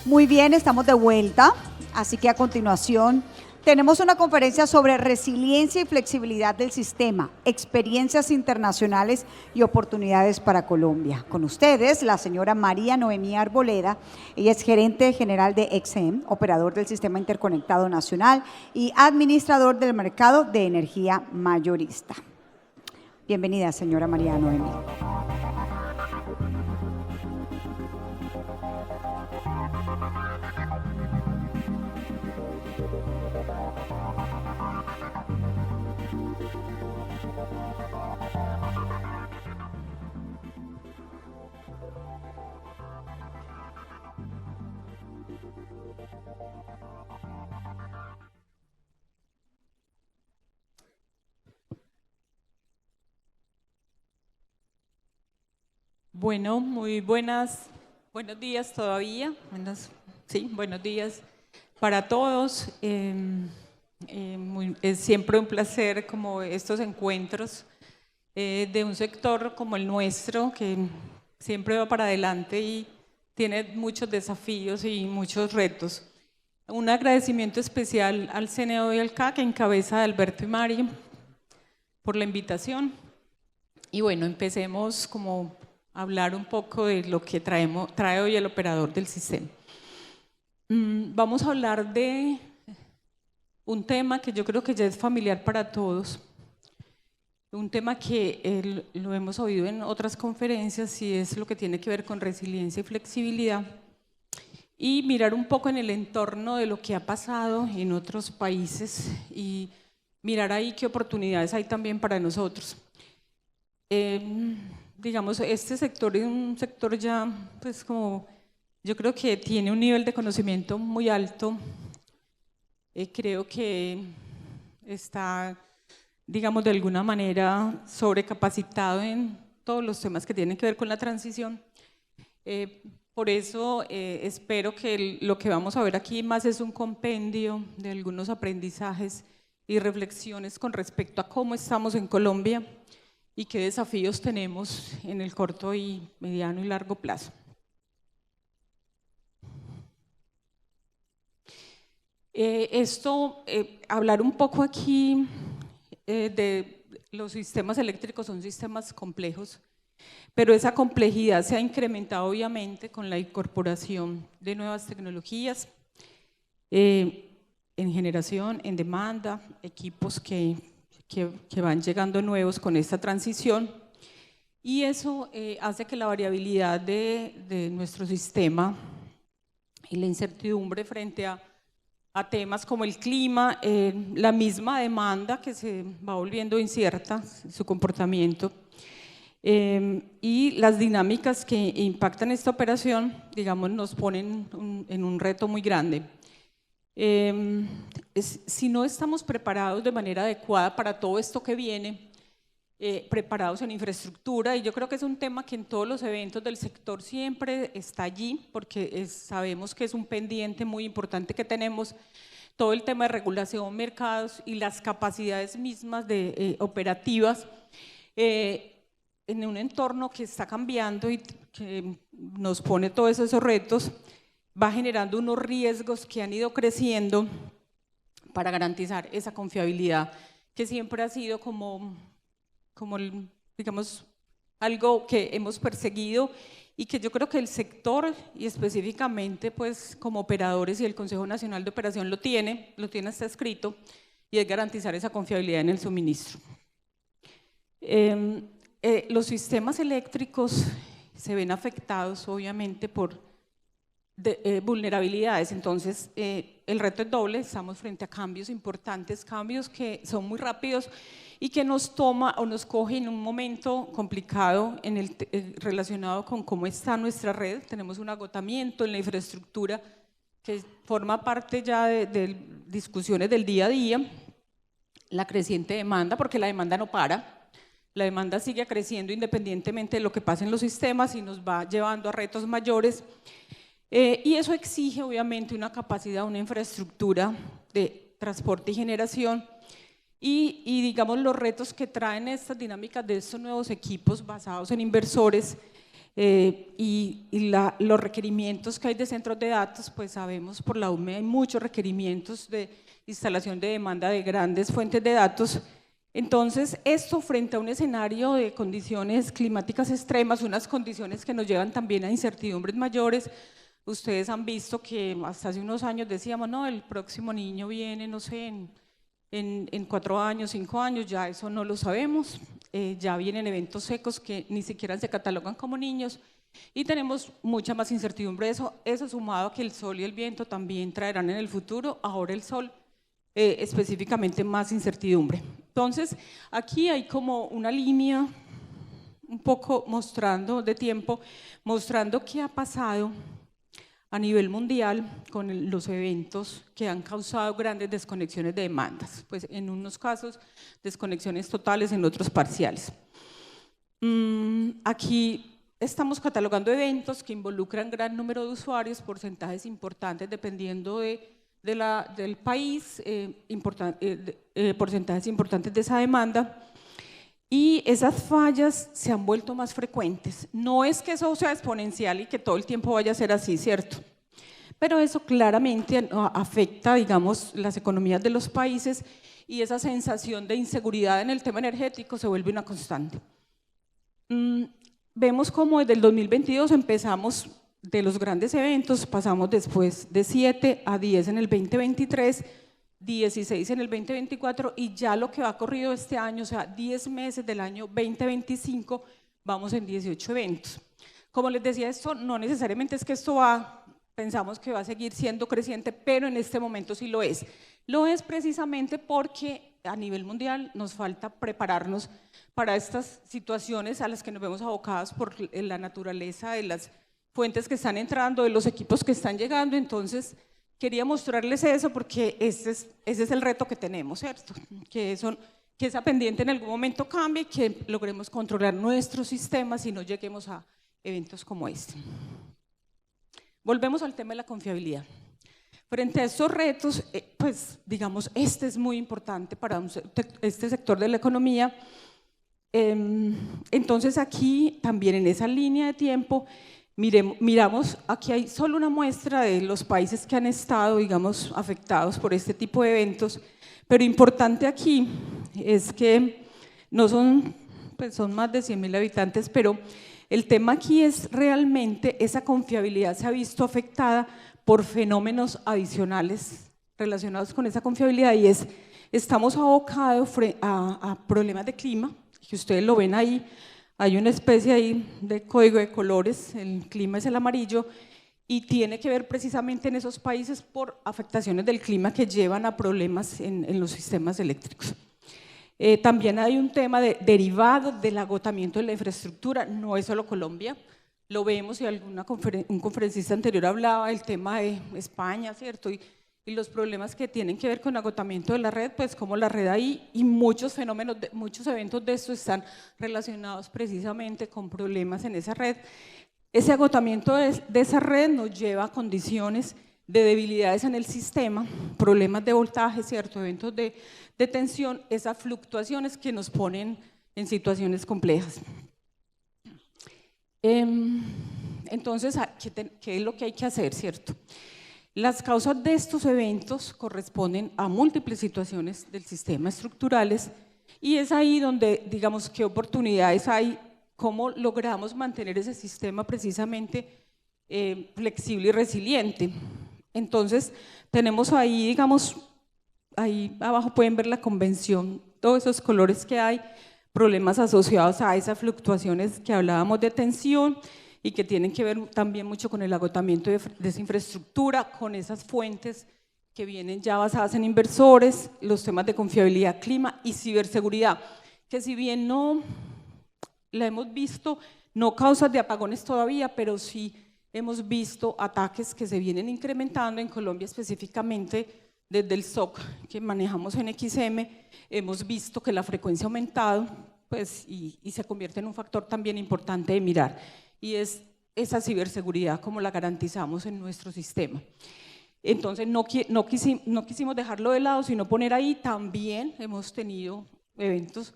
Muy bien, estamos de vuelta, así que a continuación tenemos una conferencia sobre resiliencia y flexibilidad del sistema, experiencias internacionales y oportunidades para Colombia. Con ustedes, la señora María Noemí Arboleda. Ella es gerente general de EXEM, operador del Sistema Interconectado Nacional y administrador del mercado de energía mayorista. Bienvenida, señora María Noemí. Bueno, buenos días todavía. Buenos días para todos. Es siempre un placer como estos encuentros de un sector como el nuestro, que siempre va para adelante y tiene muchos desafíos y muchos retos. Un agradecimiento especial al CNO y al CAC, en cabeza de Alberto y Mari, por la invitación. Y bueno, empecemos como hablar un poco de lo que trae hoy el operador del sistema. Vamos a hablar de un tema que yo creo que ya es familiar para todos, un tema que lo hemos oído en otras conferencias y es lo que tiene que ver con resiliencia y flexibilidad, y mirar un poco en el entorno de lo que ha pasado en otros países y mirar ahí qué oportunidades hay también para nosotros. Digamos, este sector es un sector ya, pues como, yo creo que tiene un nivel de conocimiento muy alto. Creo que está, digamos, de alguna manera sobrecapacitado en todos los temas que tienen que ver con la transición. Por eso espero que lo que vamos a ver aquí más es un compendio de algunos aprendizajes y reflexiones con respecto a cómo estamos en Colombia y qué desafíos tenemos en el corto y mediano y largo plazo. Hablar un poco aquí de los sistemas eléctricos, son sistemas complejos, pero esa complejidad se ha incrementado obviamente con la incorporación de nuevas tecnologías en generación, en demanda, equipos que van llegando nuevos con esta transición, y eso hace que la variabilidad de nuestro sistema y la incertidumbre frente a temas como el clima, la misma demanda que se va volviendo incierta, su comportamiento, y las dinámicas que impactan esta operación, digamos, nos ponen en un reto muy grande. Si no estamos preparados de manera adecuada para todo esto que viene, preparados en infraestructura, y yo creo que es un tema que en todos los eventos del sector siempre está allí, porque sabemos que es un pendiente muy importante que tenemos, todo el tema de regulación, mercados y las capacidades mismas operativas, en un entorno que está cambiando y que nos pone todos esos retos, va generando unos riesgos que han ido creciendo para garantizar esa confiabilidad que siempre ha sido como digamos, algo que hemos perseguido y que yo creo que el sector y específicamente pues como operadores y el Consejo Nacional de Operación lo tiene hasta escrito, y es garantizar esa confiabilidad en el suministro. Los sistemas eléctricos se ven afectados obviamente por vulnerabilidades, entonces el reto es doble, estamos frente a cambios importantes, cambios que son muy rápidos y que nos toma o nos coge en un momento complicado relacionado con cómo está nuestra red. Tenemos un agotamiento en la infraestructura que forma parte ya de discusiones del día a día, la creciente demanda, porque la demanda no para, la demanda sigue creciendo independientemente de lo que pase en los sistemas y nos va llevando a retos mayores. Y eso exige obviamente una capacidad, una infraestructura de transporte y generación, y digamos los retos que traen estas dinámicas de estos nuevos equipos basados en inversores los requerimientos que hay de centros de datos, pues sabemos por la UME hay muchos requerimientos de instalación de demanda de grandes fuentes de datos. Entonces, esto frente a un escenario de condiciones climáticas extremas, unas condiciones que nos llevan también a incertidumbres mayores. Ustedes han visto que hasta hace unos años decíamos, no, el próximo niño viene, no sé, en 4 años, 5 años, ya eso no lo sabemos. Ya vienen eventos secos que ni siquiera se catalogan como niños y tenemos mucha más incertidumbre. Eso sumado a que el sol y el viento también traerán en el futuro, ahora el sol específicamente más incertidumbre. Entonces, aquí hay como una línea un poco mostrando de tiempo, mostrando qué ha pasado a nivel mundial con los eventos que han causado grandes desconexiones de demandas, pues en unos casos desconexiones totales, en otros parciales. Aquí estamos catalogando eventos que involucran gran número de usuarios, porcentajes importantes dependiendo del país, porcentajes importantes de esa demanda, y esas fallas se han vuelto más frecuentes. No es que eso sea exponencial y que todo el tiempo vaya a ser así, ¿cierto? Pero eso claramente afecta, digamos, las economías de los países y esa sensación de inseguridad en el tema energético se vuelve una constante. Vemos como desde el 2022 empezamos de los grandes eventos, pasamos después de 7 a 10 en el 2023, 16 en el 2024 y ya lo que va corrido este año, o sea, 10 meses del año 2025, vamos en 18 eventos. Como les decía, esto no necesariamente es que pensamos que va a seguir siendo creciente, pero en este momento sí lo es. Lo es precisamente porque a nivel mundial nos falta prepararnos para estas situaciones a las que nos vemos abocadas por la naturaleza de las fuentes que están entrando, de los equipos que están llegando. Entonces quería mostrarles eso porque ese es el reto que tenemos, ¿cierto? Que esa pendiente en algún momento cambie y que logremos controlar nuestros sistemas y no lleguemos a eventos como este. Volvemos al tema de la confiabilidad. Frente a estos retos, pues digamos, este es muy importante para este sector de la economía. Entonces aquí también en esa línea de tiempo miramos, aquí hay solo una muestra de los países que han estado, digamos, afectados por este tipo de eventos, pero importante aquí es que no son, pues son más de 100.000 habitantes, pero el tema aquí es realmente esa confiabilidad se ha visto afectada por fenómenos adicionales relacionados con esa confiabilidad y estamos abocados a problemas de clima, que ustedes lo ven ahí, hay una especie ahí de código de colores, el clima es el amarillo y tiene que ver precisamente en esos países por afectaciones del clima que llevan a problemas en los sistemas eléctricos. También hay un tema derivado del agotamiento de la infraestructura, no es solo Colombia, lo vemos y un conferencista anterior hablaba del tema de España, ¿cierto? Y los problemas que tienen que ver con agotamiento de la red, pues como la red ahí y muchos fenómenos, muchos eventos de esto están relacionados precisamente con problemas en esa red. Ese agotamiento de esa red nos lleva a condiciones de debilidades en el sistema, problemas de voltaje, ¿cierto? Eventos de tensión, esas fluctuaciones que nos ponen en situaciones complejas. Entonces, ¿qué es lo que hay que hacer, cierto? Las causas de estos eventos corresponden a múltiples situaciones del sistema estructurales y es ahí donde, digamos, qué oportunidades hay, cómo logramos mantener ese sistema precisamente flexible y resiliente. Entonces, tenemos ahí, digamos, ahí abajo pueden ver la convención, todos esos colores que hay, problemas asociados a esas fluctuaciones que hablábamos de tensión y que tienen que ver también mucho con el agotamiento de esa infraestructura, con esas fuentes que vienen ya basadas en inversores, los temas de confiabilidad, clima y ciberseguridad, que si bien no la hemos visto, no causas de apagones todavía, pero sí hemos visto ataques que se vienen incrementando en Colombia específicamente desde el SOC que manejamos en XM, hemos visto que la frecuencia ha aumentado pues, y se convierte en un factor también importante de mirar y es esa ciberseguridad como la garantizamos en nuestro sistema. Entonces no quisimos dejarlo de lado, sino poner ahí también hemos tenido eventos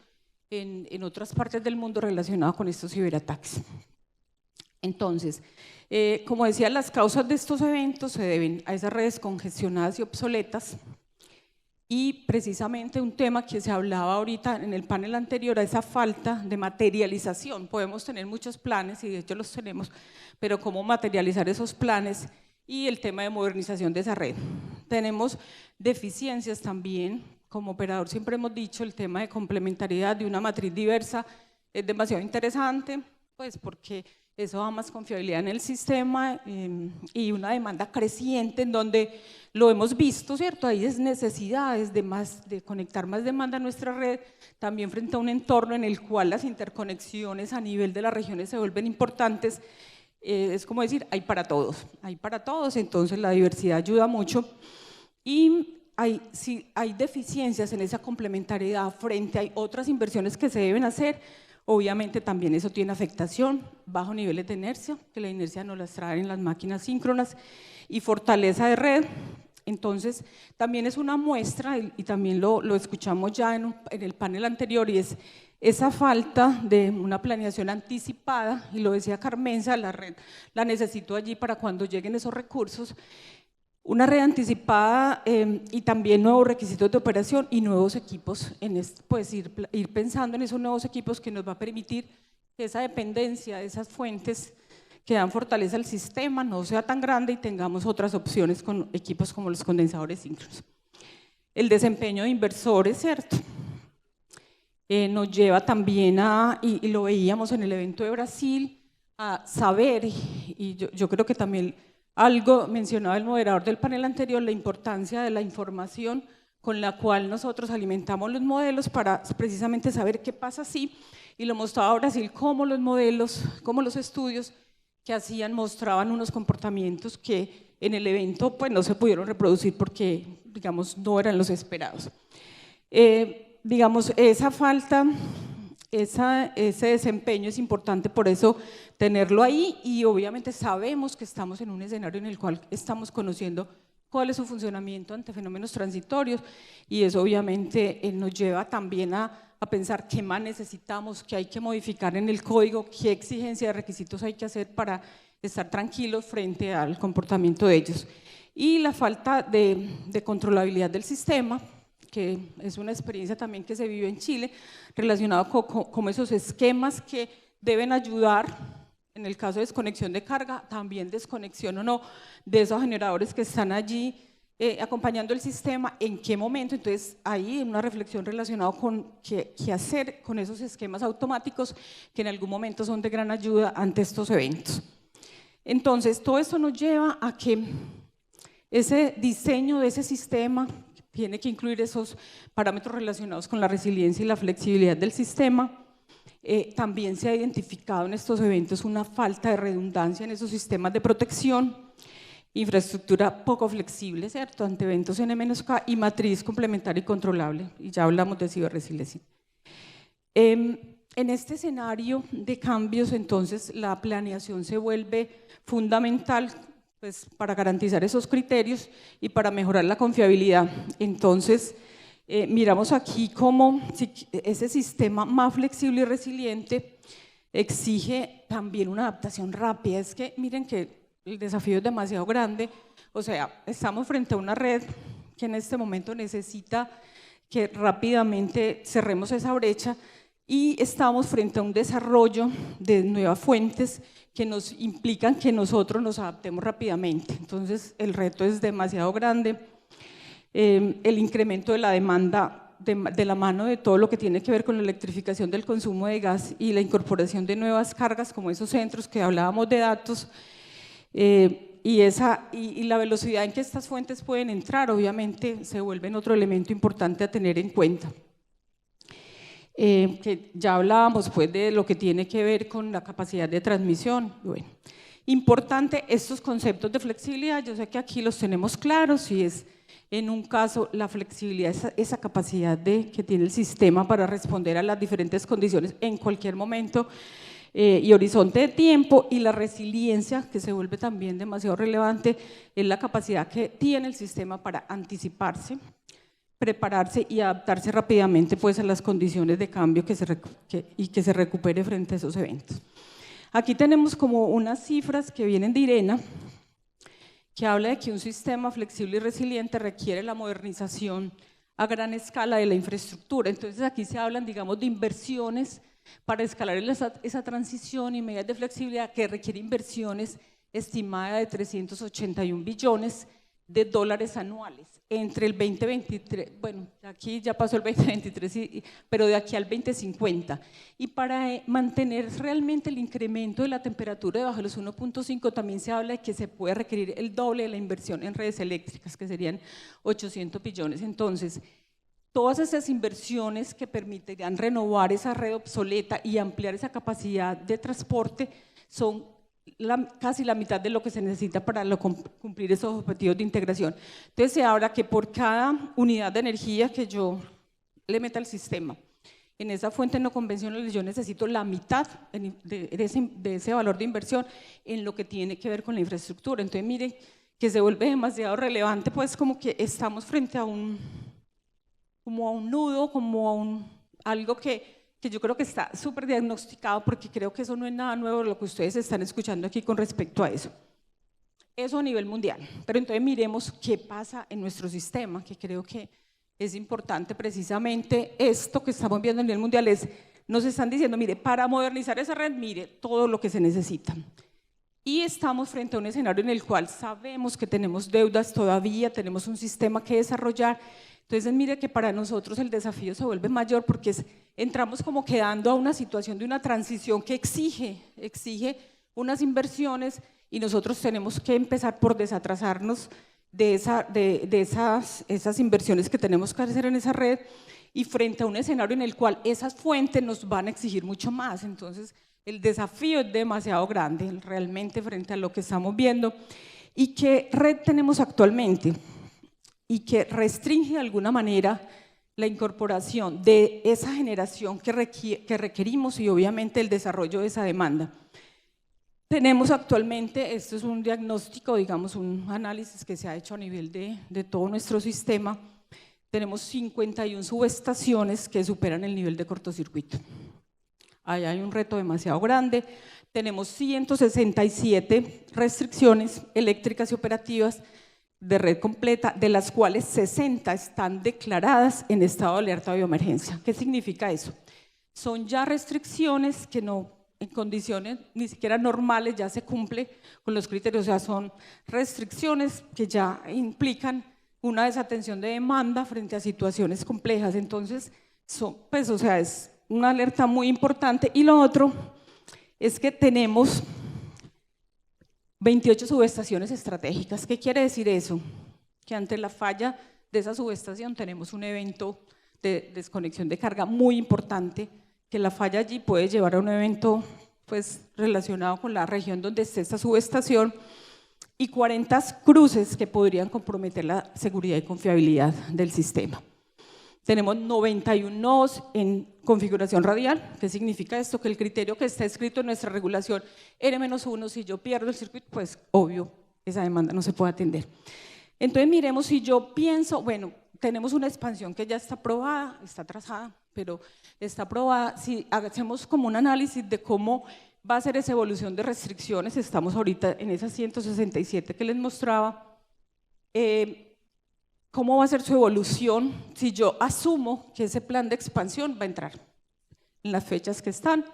en otras partes del mundo relacionados con estos ciberataques. Entonces, como decía, las causas de estos eventos se deben a esas redes congestionadas y obsoletas, y precisamente un tema que se hablaba ahorita en el panel anterior, a esa falta de materialización. Podemos tener muchos planes, y de hecho los tenemos, pero cómo materializar esos planes, y el tema de modernización de esa red. Tenemos deficiencias también, como operador siempre hemos dicho, el tema de complementariedad de una matriz diversa es demasiado interesante, pues porque eso da más confiabilidad en el sistema, y una demanda creciente en donde lo hemos visto, ¿cierto? Hay necesidades de conectar más demanda a nuestra red, también frente a un entorno en el cual las interconexiones a nivel de las regiones se vuelven importantes. Es como decir, hay para todos, entonces la diversidad ayuda mucho, y si hay deficiencias en esa complementariedad frente a otras inversiones que se deben hacer, obviamente también eso tiene afectación, bajo niveles de inercia, que la inercia nos las traen las máquinas síncronas, y fortaleza de red. Entonces también es una muestra, y también lo escuchamos ya en el panel anterior, y es esa falta de una planeación anticipada, y lo decía Carmenza, la red la necesito allí para cuando lleguen esos recursos, una red anticipada, y también nuevos requisitos de operación y nuevos equipos, pues ir pensando en esos nuevos equipos que nos va a permitir que esa dependencia de esas fuentes que dan fortaleza al sistema no sea tan grande y tengamos otras opciones con equipos como los condensadores síncronos. El desempeño de inversores, ¿cierto? Nos lleva también y lo veíamos en el evento de Brasil, a saber, y yo creo que también algo mencionaba el moderador del panel anterior, la importancia de la información con la cual nosotros alimentamos los modelos para precisamente saber qué pasa así, y lo mostraba Brasil, como los modelos, como los estudios que hacían mostraban unos comportamientos que en el evento pues no se pudieron reproducir porque, digamos, no eran los esperados. Digamos, esa falta, ese desempeño es importante, por eso tenerlo ahí, y obviamente sabemos que estamos en un escenario en el cual estamos conociendo cuál es su funcionamiento ante fenómenos transitorios, y eso obviamente nos lleva también a pensar qué más necesitamos, qué hay que modificar en el código, qué exigencia de requisitos hay que hacer para estar tranquilos frente al comportamiento de ellos. Y la falta de controlabilidad del sistema, que es una experiencia también que se vive en Chile, relacionado con esos esquemas que deben ayudar, en el caso de desconexión de carga, también desconexión o no, de esos generadores que están allí acompañando el sistema, en qué momento. Entonces hay una reflexión relacionada con qué hacer con esos esquemas automáticos que en algún momento son de gran ayuda ante estos eventos. Entonces todo esto nos lleva a que ese diseño de ese sistema tiene que incluir esos parámetros relacionados con la resiliencia y la flexibilidad del sistema. También se ha identificado en estos eventos una falta de redundancia en esos sistemas de protección, infraestructura poco flexible, ¿cierto?, ante eventos N-K, y matriz complementaria y controlable, y ya hablamos de ciberresiliencia. En este escenario de cambios, entonces, la planeación se vuelve fundamental, pues, para garantizar esos criterios y para mejorar la confiabilidad. Entonces, miramos aquí cómo ese sistema más flexible y resiliente exige también una adaptación rápida. Es que miren que el desafío es demasiado grande, o sea, estamos frente a una red que en este momento necesita que rápidamente cerremos esa brecha, y estamos frente a un desarrollo de nuevas fuentes que nos implican que nosotros nos adaptemos rápidamente. Entonces el reto es demasiado grande. El incremento de la demanda de la mano de todo lo que tiene que ver con la electrificación del consumo de gas y la incorporación de nuevas cargas como esos centros que hablábamos de datos, y la velocidad en que estas fuentes pueden entrar obviamente se vuelven otro elemento importante a tener en cuenta. Que ya hablábamos pues de lo que tiene que ver con la capacidad de transmisión. Bueno, importante estos conceptos de flexibilidad, yo sé que aquí los tenemos claros, y es en un caso la flexibilidad, esa capacidad que tiene el sistema para responder a las diferentes condiciones en cualquier momento y horizonte de tiempo, y la resiliencia, que se vuelve también demasiado relevante, es la capacidad que tiene el sistema para anticiparse, prepararse y adaptarse rápidamente pues a las condiciones de cambio y que se recupere frente a esos eventos. Aquí tenemos como unas cifras que vienen de IRENA, que habla de que un sistema flexible y resiliente requiere la modernización a gran escala de la infraestructura. Entonces aquí se hablan, digamos, de inversiones para escalar esa transición y medidas de flexibilidad que requiere inversiones estimadas de 381 billones de dólares anuales entre el 2023, bueno, aquí ya pasó el 2023, pero de aquí al 2050. Y para mantener realmente el incremento de la temperatura debajo de los 1.5, también se habla de que se puede requerir el doble de la inversión en redes eléctricas, que serían 800 billones. Entonces, todas esas inversiones que permitirían renovar esa red obsoleta y ampliar esa capacidad de transporte son casi la mitad de lo que se necesita para cumplir esos objetivos de integración. Entonces se habla que por cada unidad de energía que yo le meta al sistema, en esa fuente no convencional yo necesito la mitad de ese valor de inversión en lo que tiene que ver con la infraestructura. Entonces miren que se vuelve demasiado relevante, pues como que estamos frente a un nudo, como a algo que yo creo que está súper diagnosticado, porque creo que eso no es nada nuevo lo que ustedes están escuchando aquí con respecto a eso. Eso a nivel mundial. Pero entonces miremos qué pasa en nuestro sistema, que creo que es importante precisamente esto que estamos viendo a nivel mundial. Nos están diciendo, mire, para modernizar esa red, mire todo lo que se necesita. Y estamos frente a un escenario en el cual sabemos que tenemos deudas todavía, tenemos un sistema que desarrollar. Entonces mire que para nosotros el desafío se vuelve mayor porque entramos como quedando a una situación de una transición que exige unas inversiones y nosotros tenemos que empezar por desatrasarnos de esas inversiones que tenemos que hacer en esa red y frente a un escenario en el cual esas fuentes nos van a exigir mucho más. Entonces el desafío es demasiado grande realmente frente a lo que estamos viendo. ¿Y qué red tenemos actualmente? Y que restringe de alguna manera la incorporación de esa generación que requerimos y obviamente el desarrollo de esa demanda. Tenemos actualmente, esto es un diagnóstico, digamos un análisis que se ha hecho a nivel de todo nuestro sistema, tenemos 51 subestaciones que superan el nivel de cortocircuito. Ahí hay un reto demasiado grande, tenemos 167 restricciones eléctricas y operativas de red completa, de las cuales 60 están declaradas en estado de alerta o bioemergencia. ¿Qué significa eso? Son ya restricciones que no, en condiciones ni siquiera normales, ya se cumple con los criterios, o sea, son restricciones que ya implican una desatención de demanda frente a situaciones complejas. Entonces, pues, o sea, es una alerta muy importante. Y lo otro es que tenemos 28 subestaciones estratégicas. ¿Qué quiere decir eso? Que ante la falla de esa subestación tenemos un evento de desconexión de carga muy importante, que la falla allí puede llevar a un evento pues, relacionado con la región donde esté esta subestación y 40 cruces que podrían comprometer la seguridad y confiabilidad del sistema. Tenemos 91 nodos en configuración radial. ¿Qué significa esto? Que el criterio que está escrito en nuestra regulación N-1, si yo pierdo el circuito, pues obvio, esa demanda no se puede atender. Entonces miremos, si yo pienso, bueno, tenemos una expansión que ya está aprobada, está trazada, pero está aprobada. Si hacemos como un análisis de cómo va a ser esa evolución de restricciones, estamos ahorita en esas 167 que les mostraba, ¿cómo va a ser su evolución si yo asumo que ese plan de expansión va a entrar en las fechas que están,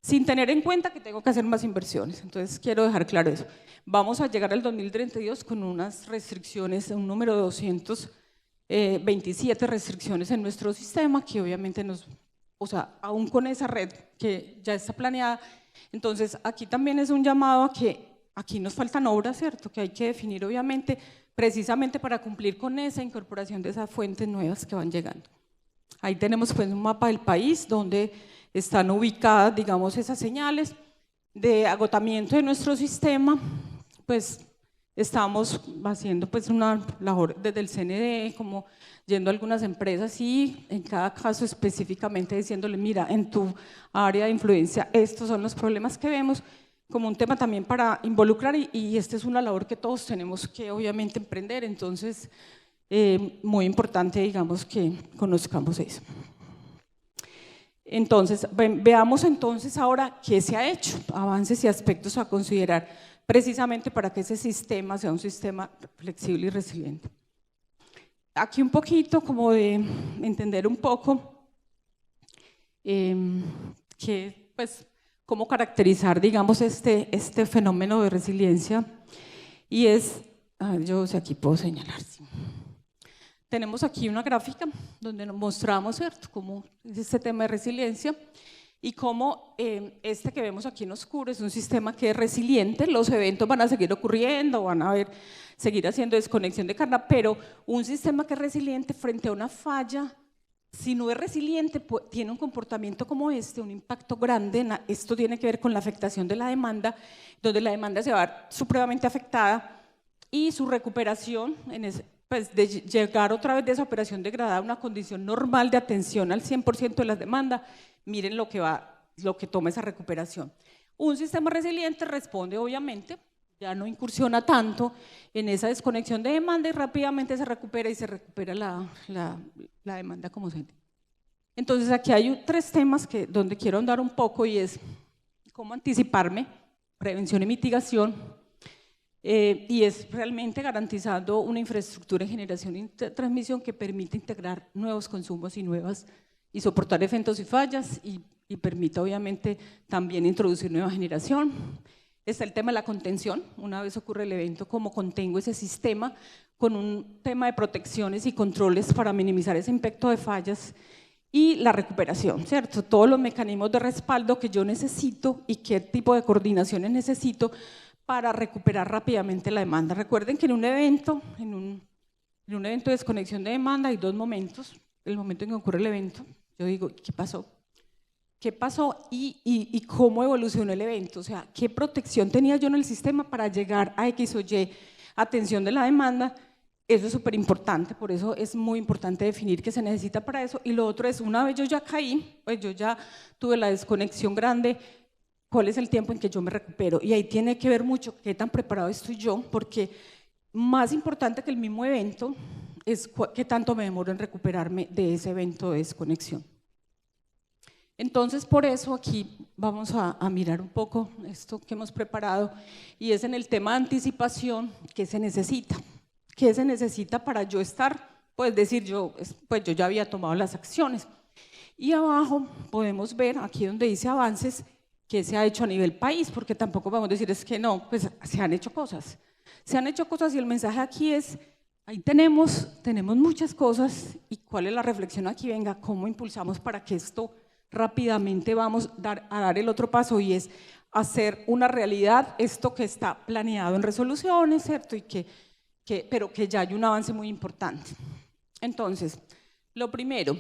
sin tener en cuenta que tengo que hacer más inversiones? Entonces quiero dejar claro eso. Vamos a llegar al 2032 con unas restricciones, un número de 227 restricciones en nuestro sistema, que obviamente o sea, aún con esa red que ya está planeada. Entonces aquí también es un llamado a que aquí nos faltan obras, ¿cierto? Que hay que definir obviamente precisamente para cumplir con esa incorporación de esas fuentes nuevas que van llegando. Ahí tenemos pues un mapa del país donde están ubicadas, digamos, esas señales de agotamiento de nuestro sistema. Pues estamos haciendo pues una labor desde el CND, como yendo a algunas empresas y en cada caso específicamente diciéndole, mira, en tu área de influencia estos son los problemas que vemos, como un tema también para involucrar y esta es una labor que todos tenemos que obviamente emprender. Entonces muy importante, digamos, que conozcamos eso. Entonces, veamos entonces ahora qué se ha hecho, avances y aspectos a considerar precisamente para que ese sistema sea un sistema flexible y resiliente. Aquí un poquito como de entender un poco pues, cómo caracterizar, digamos, este fenómeno de resiliencia, y es, yo sé, aquí puedo señalar, sí. Tenemos aquí una gráfica donde nos mostramos, ¿cierto?, cómo es este tema de resiliencia y cómo este que vemos aquí en oscuro es un sistema que es resiliente. Los eventos van a seguir ocurriendo, van a seguir haciendo desconexión de carga, pero un sistema que es resiliente frente a una falla, si no es resiliente, tiene un comportamiento como un impacto grande. Esto tiene que ver con la afectación de la demanda, donde la demanda se va a ver supremamente afectada y su recuperación, pues de llegar otra vez de esa operación degradada a una condición normal de atención al 100% de las demandas. Miren lo que toma esa recuperación. Un sistema resiliente responde, obviamente, ya no incursiona tanto en esa desconexión de demanda y rápidamente se recupera la demanda como se. Entonces aquí hay 3 temas donde quiero andar un poco, y es cómo anticiparme, prevención y mitigación, y es realmente garantizando una infraestructura de generación y transmisión que permite integrar nuevos consumos y soportar eventos y fallas, y permita obviamente también introducir nueva generación. Está el tema de la contención. Una vez ocurre el evento, cómo contengo ese sistema con un tema de protecciones y controles para minimizar ese impacto de fallas, y la recuperación, ¿cierto? Todos los mecanismos de respaldo que yo necesito y qué tipo de coordinaciones necesito para recuperar rápidamente la demanda. Recuerden que en un evento de desconexión de demanda hay 2 momentos. El momento en que ocurre el evento, yo digo, ¿qué pasó? ¿Qué pasó y cómo evolucionó el evento? O sea, ¿qué protección tenía yo en el sistema para llegar a X o Y atención de la demanda? Eso es súper importante, por eso es muy importante definir qué se necesita para eso. Y lo otro es, una vez yo ya caí, pues yo ya tuve la desconexión grande, ¿cuál es el tiempo en que yo me recupero? Y ahí tiene que ver mucho qué tan preparado estoy yo, porque más importante que el mismo evento es qué tanto me demoro en recuperarme de ese evento de desconexión. Entonces, por eso aquí vamos a mirar un poco esto que hemos preparado, y es en el tema de anticipación. ¿Qué se necesita? ¿Qué se necesita para yo estar? Pues decir, yo ya había tomado las acciones. Y abajo podemos ver, aquí donde dice avances, qué se ha hecho a nivel país, porque tampoco vamos a decir es que no, pues se han hecho cosas. Se han hecho cosas, y el mensaje aquí es, ahí tenemos muchas cosas, y cuál es la reflexión aquí, venga, cómo impulsamos para que esto rápidamente vamos a dar el otro paso, y es hacer una realidad esto que está planeado en resoluciones, ¿cierto? Pero que ya hay un avance muy importante. Entonces, lo primero,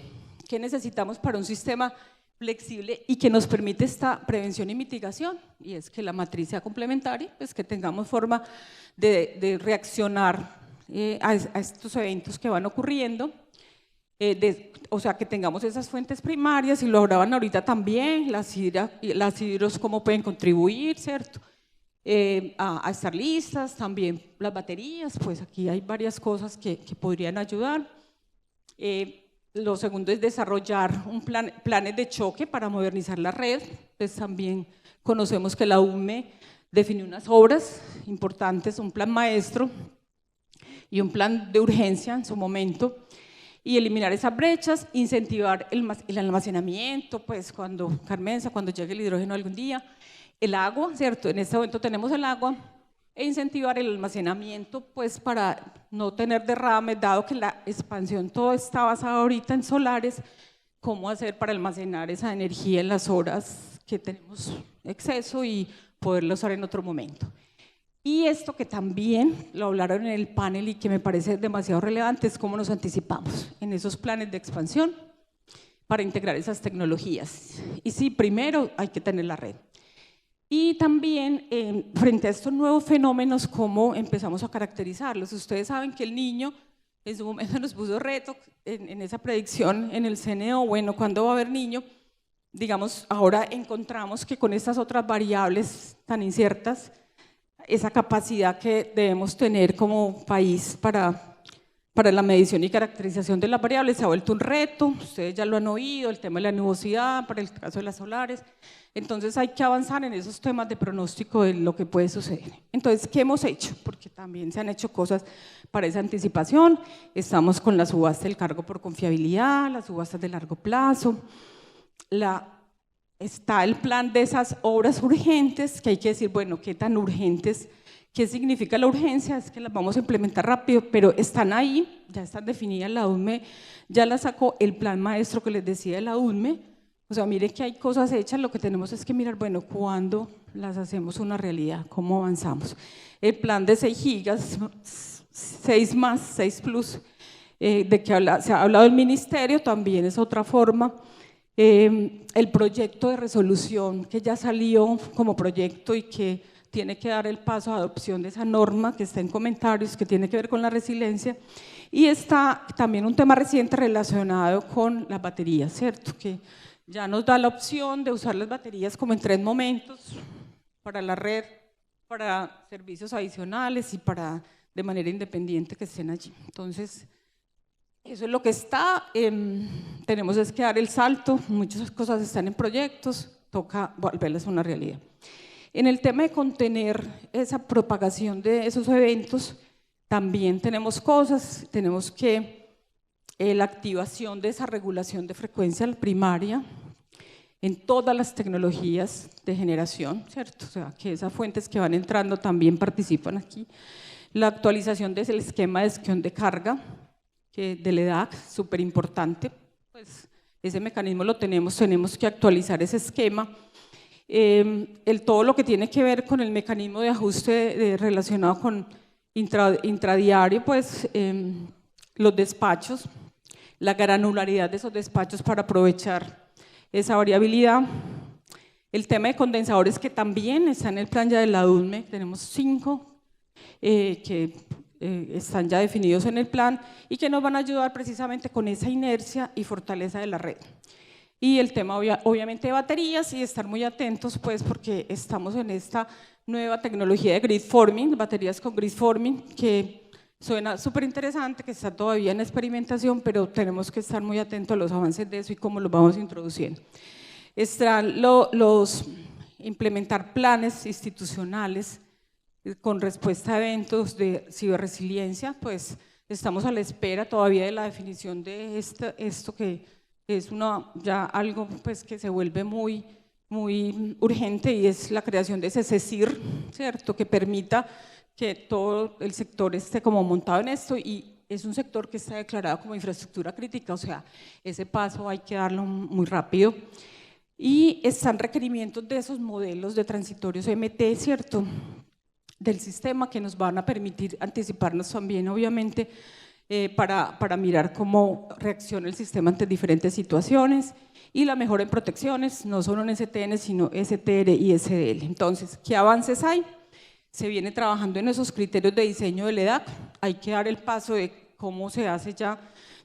¿qué necesitamos para un sistema flexible y que nos permite esta prevención y mitigación? Y es que la matriz sea complementaria, pues que tengamos forma de reaccionar a estos eventos que van ocurriendo, o sea, que tengamos esas fuentes primarias, y lo hablaban ahorita también, las hidros cómo pueden contribuir, ¿cierto? A estar listas, también las baterías, pues aquí hay varias cosas que podrían ayudar. Lo segundo es desarrollar planes de choque para modernizar la red. Pues también conocemos que la UME definió unas obras importantes, un plan maestro y un plan de urgencia en su momento, y eliminar esas brechas, incentivar el almacenamiento, pues cuando llegue el hidrógeno algún día, el agua, ¿cierto? En este momento tenemos el agua, e incentivar el almacenamiento, pues para no tener derrames, dado que la expansión todo está basado ahorita en solares. Cómo hacer para almacenar esa energía en las horas que tenemos exceso y poderla usar en otro momento. Y esto que también lo hablaron en el panel y que me parece demasiado relevante es cómo nos anticipamos en esos planes de expansión para integrar esas tecnologías. Y sí, primero hay que tener la red. Y también, frente a estos nuevos fenómenos, ¿cómo empezamos a caracterizarlos? Ustedes saben que el niño en su momento nos puso reto en esa predicción en el CNO, bueno, ¿cuándo va a haber niño? Digamos, ahora encontramos que con estas otras variables tan inciertas, esa capacidad que debemos tener como país para para la medición y caracterización de las variables se ha vuelto un reto, ustedes ya lo han oído, el tema de la nubosidad para el caso de las solares, entonces hay que avanzar en esos temas de pronóstico de lo que puede suceder. Entonces, ¿qué hemos hecho? Porque también se han hecho cosas para esa anticipación, estamos con la subasta del cargo por confiabilidad, las subastas de largo plazo, está el plan de esas obras urgentes, que hay que decir, bueno, ¿qué tan urgentes? ¿Qué significa la urgencia? Es que las vamos a implementar rápido, pero están ahí, ya están definidas, la UNME ya la sacó, el plan maestro que les decía de la UNME, o sea, miren que hay cosas hechas, lo que tenemos es que mirar, bueno, ¿cuándo las hacemos una realidad? ¿Cómo avanzamos? El plan de 6 gigas, 6 más, 6 plus, de que se ha hablado del ministerio, también es otra forma. El proyecto de resolución que ya salió como proyecto y que tiene que dar el paso a adopción de esa norma que está en comentarios, que tiene que ver con la resiliencia, y está también un tema reciente relacionado con las baterías, ¿cierto? Que ya nos da la opción de usar las baterías como en 3 momentos, para la red, para servicios adicionales y para de manera independiente que estén allí. Entonces, eso es lo que está, tenemos es que dar el salto, muchas cosas están en proyectos, toca volverlas una realidad. En el tema de contener esa propagación de esos eventos, también tenemos cosas, tenemos que la activación de esa regulación de frecuencia primaria en todas las tecnologías de generación, ¿cierto? O sea, que esas fuentes que van entrando también participan aquí. La actualización del esquema de gestión de carga, del EDAC, súper importante, pues ese mecanismo lo tenemos que actualizar ese esquema. Todo lo que tiene que ver con el mecanismo de ajuste relacionado con intradiario, pues los despachos, la granularidad de esos despachos para aprovechar esa variabilidad. El tema de condensadores que también está en el plan ya de la UNME, tenemos 5 que están ya definidos en el plan y que nos van a ayudar precisamente con esa inercia y fortaleza de la red. Y el tema obviamente de baterías y estar muy atentos pues porque estamos en esta nueva tecnología de grid forming, baterías con grid forming, que suena súper interesante, que está todavía en experimentación, pero tenemos que estar muy atentos a los avances de eso y cómo los vamos introduciendo. Están implementar planes institucionales con respuesta a eventos de ciberresiliencia, pues estamos a la espera todavía de la definición de esto que es ya algo pues que se vuelve muy urgente, y es la creación de ese CECIR, ¿cierto? Que permita que todo el sector esté como montado en esto, y es un sector que está declarado como infraestructura crítica, o sea, ese paso hay que darlo muy rápido. Y están requerimientos de esos modelos de transitorios MT, ¿cierto?, del sistema, que nos van a permitir anticiparnos también, obviamente, para mirar cómo reacciona el sistema ante diferentes situaciones, y la mejora en protecciones, no solo en STN, sino STR y SDL. Entonces, ¿qué avances hay? Se viene trabajando en esos criterios de diseño del EDAC, hay que dar el paso de cómo se hace ya,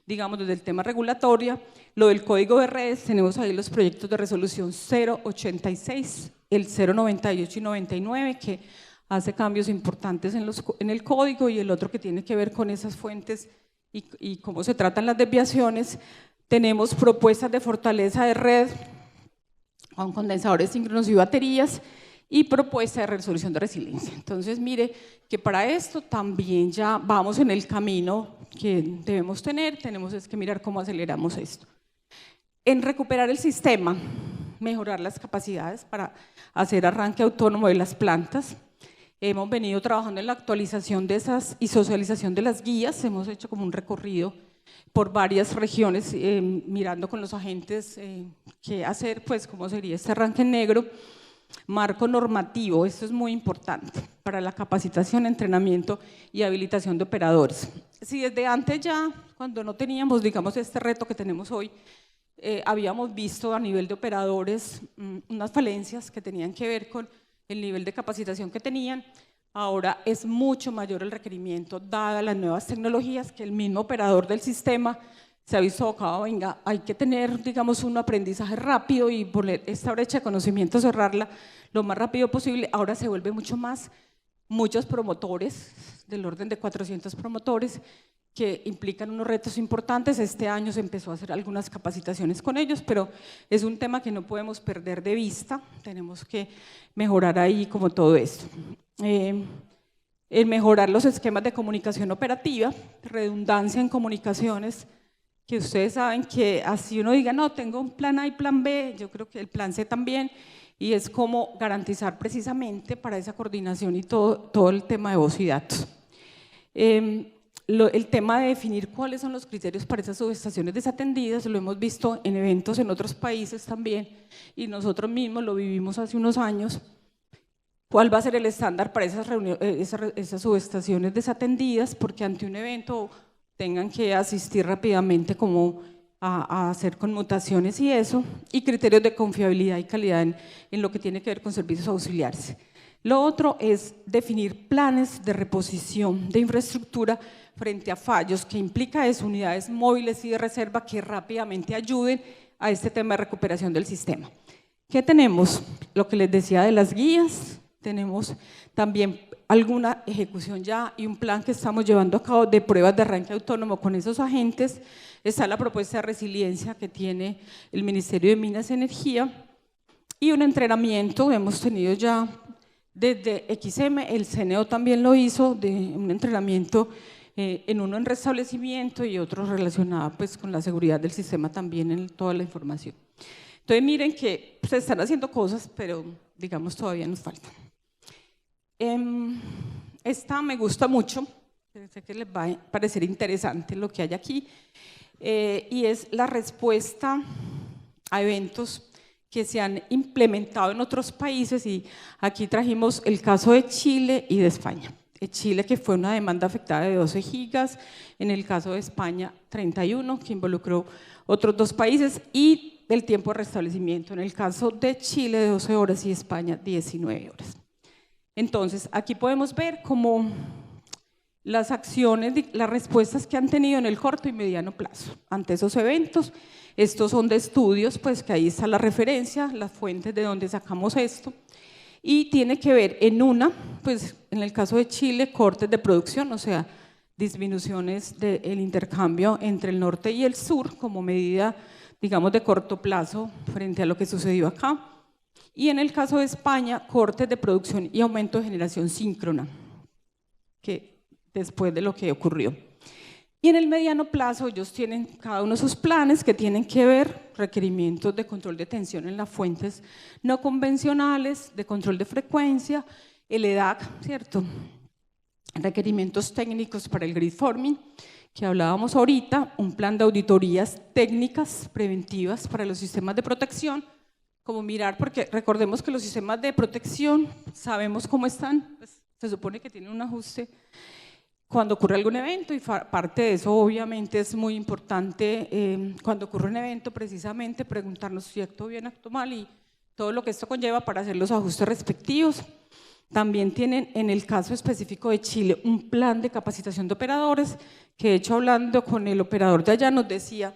digamos, desde el tema regulatorio. Lo del código de redes, tenemos ahí los proyectos de resolución 086, el 098 y 99, que hace cambios importantes en el código, y el otro que tiene que ver con esas fuentes y cómo se tratan las desviaciones. Tenemos propuestas de fortaleza de red con condensadores síncronos y baterías, y propuesta de resolución de resiliencia. Entonces, mire que para esto también ya vamos en el camino que debemos tener, tenemos es que mirar cómo aceleramos esto. En recuperar el sistema, mejorar las capacidades para hacer arranque autónomo de las plantas. Hemos venido trabajando en la actualización de esas y socialización de las guías, hemos hecho como un recorrido por varias regiones, mirando con los agentes qué hacer, pues cómo sería este arranque en negro. Marco normativo, esto es muy importante para la capacitación, entrenamiento y habilitación de operadores. Si desde antes ya, cuando no teníamos, digamos, este reto que tenemos hoy, habíamos visto a nivel de operadores unas falencias que tenían que ver con el nivel de capacitación que tenían, ahora es mucho mayor el requerimiento, dadas las nuevas tecnologías, que el mismo operador del sistema se ha visto abocado, venga, hay que tener, digamos, un aprendizaje rápido y poner esta brecha de conocimiento, cerrarla lo más rápido posible. Ahora se vuelve muchos promotores, del orden de 400 promotores, que implican unos retos importantes. Este año se empezó a hacer algunas capacitaciones con ellos, pero es un tema que no podemos perder de vista, tenemos que mejorar ahí como todo esto. El mejorar los esquemas de comunicación operativa, redundancia en comunicaciones, que ustedes saben que así uno diga, no, tengo un plan A y plan B, yo creo que el plan C también, y es como garantizar precisamente para esa coordinación y todo el tema de voz y datos. El tema de definir cuáles son los criterios para esas subestaciones desatendidas, lo hemos visto en eventos en otros países también, y nosotros mismos lo vivimos hace unos años. ¿Cuál va a ser el estándar para esas subestaciones desatendidas? Porque ante un evento tengan que asistir rápidamente como a hacer conmutaciones y eso, y criterios de confiabilidad y calidad en lo que tiene que ver con servicios auxiliares. Lo otro es definir planes de reposición de infraestructura frente a fallos, que implica unidades móviles y de reserva que rápidamente ayuden a este tema de recuperación del sistema. ¿Qué tenemos? Lo que les decía de las guías, tenemos también alguna ejecución ya y un plan que estamos llevando a cabo de pruebas de arranque autónomo con esos agentes. Está la propuesta de resiliencia que tiene el Ministerio de Minas y Energía y un entrenamiento, hemos tenido ya desde XM, el CNO también lo hizo, de un entrenamiento uno en restablecimiento y otro relacionado pues, con la seguridad del sistema también en toda la información. Entonces miren que se están haciendo cosas, pero digamos todavía nos falta. Esta me gusta mucho, sé que les va a parecer interesante lo que hay aquí, y es la respuesta a eventos que se han implementado en otros países, y aquí trajimos el caso de Chile y de España. Chile, que fue una demanda afectada de 12 gigas, en el caso de España 31, que involucró otros 2 países, y el tiempo de restablecimiento, en el caso de Chile de 12 horas y España 19 horas. Entonces, aquí podemos ver cómo las acciones, las respuestas que han tenido en el corto y mediano plazo ante esos eventos. Estos son de estudios, pues que ahí está la referencia, las fuentes de donde sacamos esto, y tiene que ver pues en el caso de Chile, cortes de producción, o sea, disminuciones del intercambio entre el norte y el sur como medida, digamos, de corto plazo frente a lo que sucedió acá. Y en el caso de España, cortes de producción y aumento de generación síncrona, que después de lo que ocurrió. Y en el mediano plazo ellos tienen cada uno de sus planes que tienen que ver requerimientos de control de tensión en las fuentes no convencionales, de control de frecuencia, el EDAC, ¿cierto? Requerimientos técnicos para el grid forming, que hablábamos ahorita, un plan de auditorías técnicas preventivas para los sistemas de protección, como mirar, porque recordemos que los sistemas de protección sabemos cómo están, pues, se supone que tienen un ajuste cuando ocurre algún evento, y parte de eso obviamente es muy importante cuando ocurre un evento precisamente preguntarnos si acto bien, acto mal y todo lo que esto conlleva para hacer los ajustes respectivos. También tienen en el caso específico de Chile un plan de capacitación de operadores, que de hecho hablando con el operador de allá nos decía,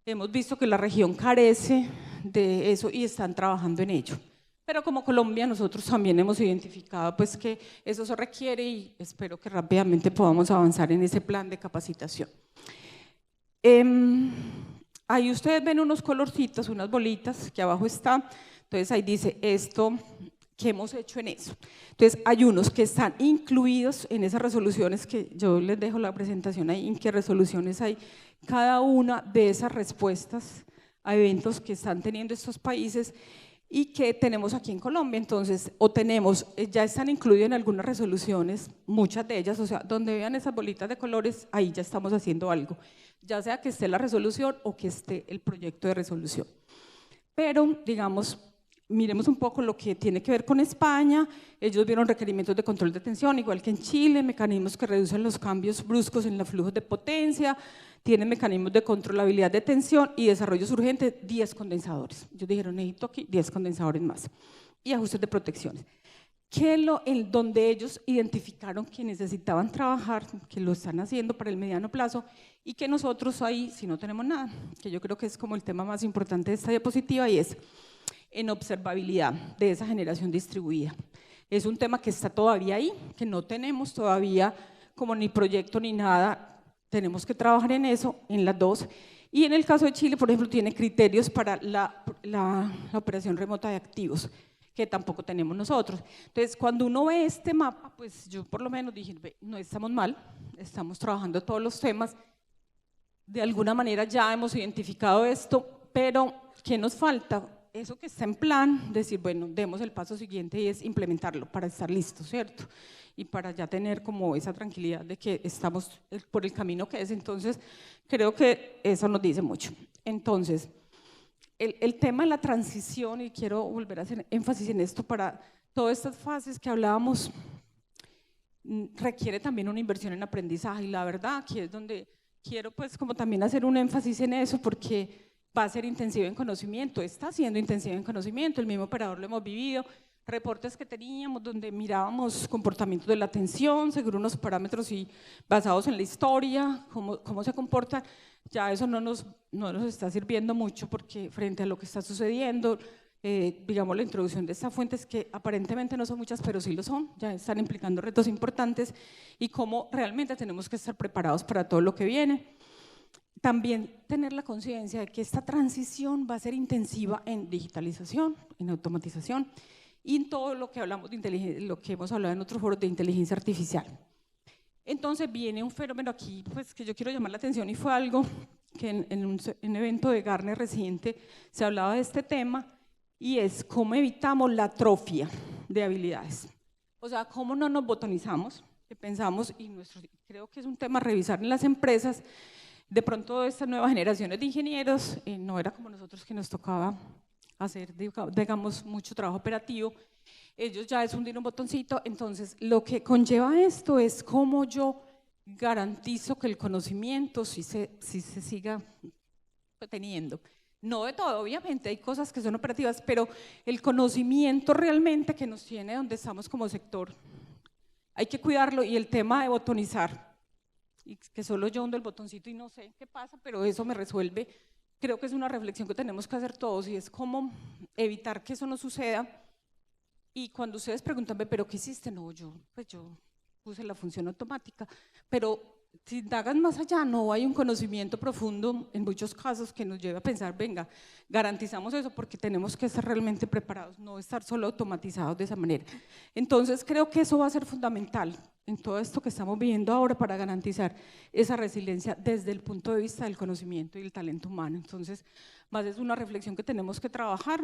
hemos visto que la región carece de eso y están trabajando en ello. Pero como Colombia nosotros también hemos identificado pues que eso se requiere y espero que rápidamente podamos avanzar en ese plan de capacitación. Ahí ustedes ven unos colorcitos, unas bolitas que abajo está, entonces ahí dice esto, ¿qué hemos hecho en eso? Entonces hay unos que están incluidos en esas resoluciones que yo les dejo la presentación ahí, en qué resoluciones hay cada una de esas respuestas a eventos que están teniendo estos países y que tenemos aquí en Colombia. Entonces, o tenemos, ya están incluidos en algunas resoluciones, muchas de ellas, o sea, donde vean esas bolitas de colores, ahí ya estamos haciendo algo, ya sea que esté la resolución o que esté el proyecto de resolución. Pero, digamos, miremos un poco lo que tiene que ver con España. Ellos vieron requerimientos de control de tensión, igual que en Chile, mecanismos que reducen los cambios bruscos en los flujos de potencia, tienen mecanismos de controlabilidad de tensión y desarrollos urgentes, 10 condensadores. Ellos dijeron, necesito aquí 10 condensadores más. Y ajustes de protecciones. Donde ellos identificaron que necesitaban trabajar, que lo están haciendo para el mediano plazo, y que nosotros ahí, si no tenemos nada, que yo creo que es como el tema más importante de esta diapositiva, y es en observabilidad de esa generación distribuida. Es un tema que está todavía ahí, que no tenemos todavía como ni proyecto ni nada tenemos que trabajar en eso, en las dos. Y en el caso de Chile, por ejemplo, tiene criterios para la operación remota de activos, que tampoco tenemos nosotros. Entonces, cuando uno ve este mapa, pues yo por lo menos dije, no estamos mal, estamos trabajando todos los temas, de alguna manera ya hemos identificado esto, pero ¿qué nos falta? Eso que está en plan, decir, bueno, demos el paso siguiente y es implementarlo para estar listos, ¿cierto? Y para ya tener como esa tranquilidad de que estamos por el camino que es. Entonces, creo que eso nos dice mucho. Entonces, el tema de la transición, y quiero volver a hacer énfasis en esto, para todas estas fases que hablábamos, requiere también una inversión en aprendizaje, y la verdad aquí es donde quiero pues como también hacer un énfasis en eso, porque va a ser intensivo en conocimiento, está siendo intensivo en conocimiento, el mismo operador lo hemos vivido, reportes que teníamos donde mirábamos comportamientos de la atención según unos parámetros y basados en la historia, cómo se comporta, ya eso no nos está sirviendo mucho, porque frente a lo que está sucediendo, digamos, la introducción de estas fuentes que aparentemente no son muchas, pero sí lo son, ya están implicando retos importantes, y cómo realmente tenemos que estar preparados para todo lo que viene. También tener la conciencia de que esta transición va a ser intensiva en digitalización, en automatización, y en todo lo que hablamos de inteligencia, lo que hemos hablado en otros foros de inteligencia artificial. Entonces viene un fenómeno aquí pues, que yo quiero llamar la atención, y fue algo que en un evento de Gartner reciente se hablaba de este tema, y es cómo evitamos la atrofia de habilidades. O sea, cómo no nos botonizamos, que pensamos, y creo que es un tema a revisar en las empresas, de pronto estas nuevas generaciones de ingenieros, no era como nosotros que nos tocaba hacer, digamos, mucho trabajo operativo, ellos ya es hundir un botoncito. Entonces lo que conlleva esto es cómo yo garantizo que el conocimiento sí se siga teniendo. No de todo, obviamente, hay cosas que son operativas, pero el conocimiento realmente que nos tiene donde estamos como sector, hay que cuidarlo. Y el tema de botonizar, y que solo yo hundo el botoncito y no sé qué pasa, pero eso me resuelve, creo que es una reflexión que tenemos que hacer todos, y es cómo evitar que eso no suceda. Y cuando ustedes preguntan, ¿pero qué hiciste? No, yo puse la función automática, pero si indagan más allá, no hay un conocimiento profundo en muchos casos que nos lleve a pensar, venga, garantizamos eso, porque tenemos que estar realmente preparados, no estar solo automatizados de esa manera. Entonces creo que eso va a ser fundamental en todo esto que estamos viviendo ahora, para garantizar esa resiliencia desde el punto de vista del conocimiento y el talento humano. Entonces, más es una reflexión que tenemos que trabajar.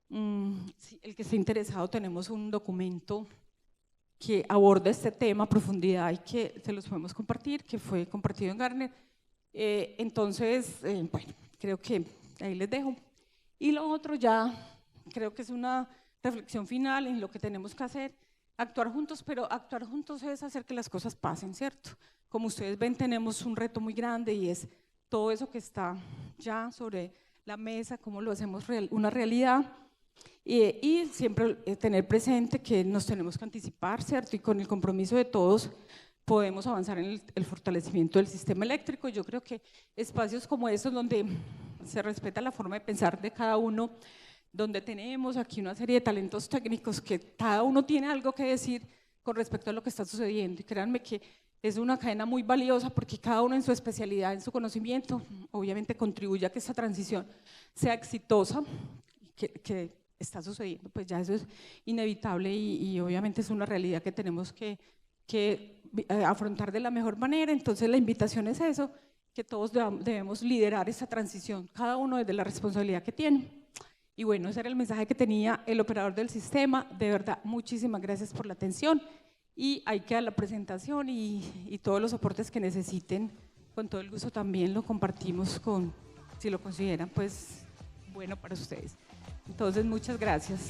El que esté interesado, tenemos un documento que aborda este tema a profundidad y que se los podemos compartir, que fue compartido en Gartner. Entonces, bueno, creo que ahí les dejo. Y lo otro ya, creo que es una reflexión final en lo que tenemos que hacer, actuar juntos, pero actuar juntos es hacer que las cosas pasen, ¿cierto? Como ustedes ven, tenemos un reto muy grande, y es todo eso que está ya sobre la mesa, cómo lo hacemos una realidad. Y siempre tener presente que nos tenemos que anticipar, ¿cierto? Y con el compromiso de todos podemos avanzar en el fortalecimiento del sistema eléctrico. Yo creo que espacios como estos, donde se respeta la forma de pensar de cada uno, donde tenemos aquí una serie de talentos técnicos que cada uno tiene algo que decir con respecto a lo que está sucediendo, y créanme que es una cadena muy valiosa, porque cada uno en su especialidad, en su conocimiento, obviamente contribuye a que esta transición sea exitosa, que está sucediendo, pues ya eso es inevitable, y obviamente es una realidad que tenemos que afrontar de la mejor manera. Entonces la invitación es eso, que todos debemos liderar esta transición, cada uno desde la responsabilidad que tiene. Y bueno, ese era el mensaje que tenía el operador del sistema. De verdad, muchísimas gracias por la atención, y ahí queda la presentación, y todos los soportes que necesiten, con todo el gusto también lo compartimos si lo consideran pues bueno para ustedes. Entonces, muchas gracias.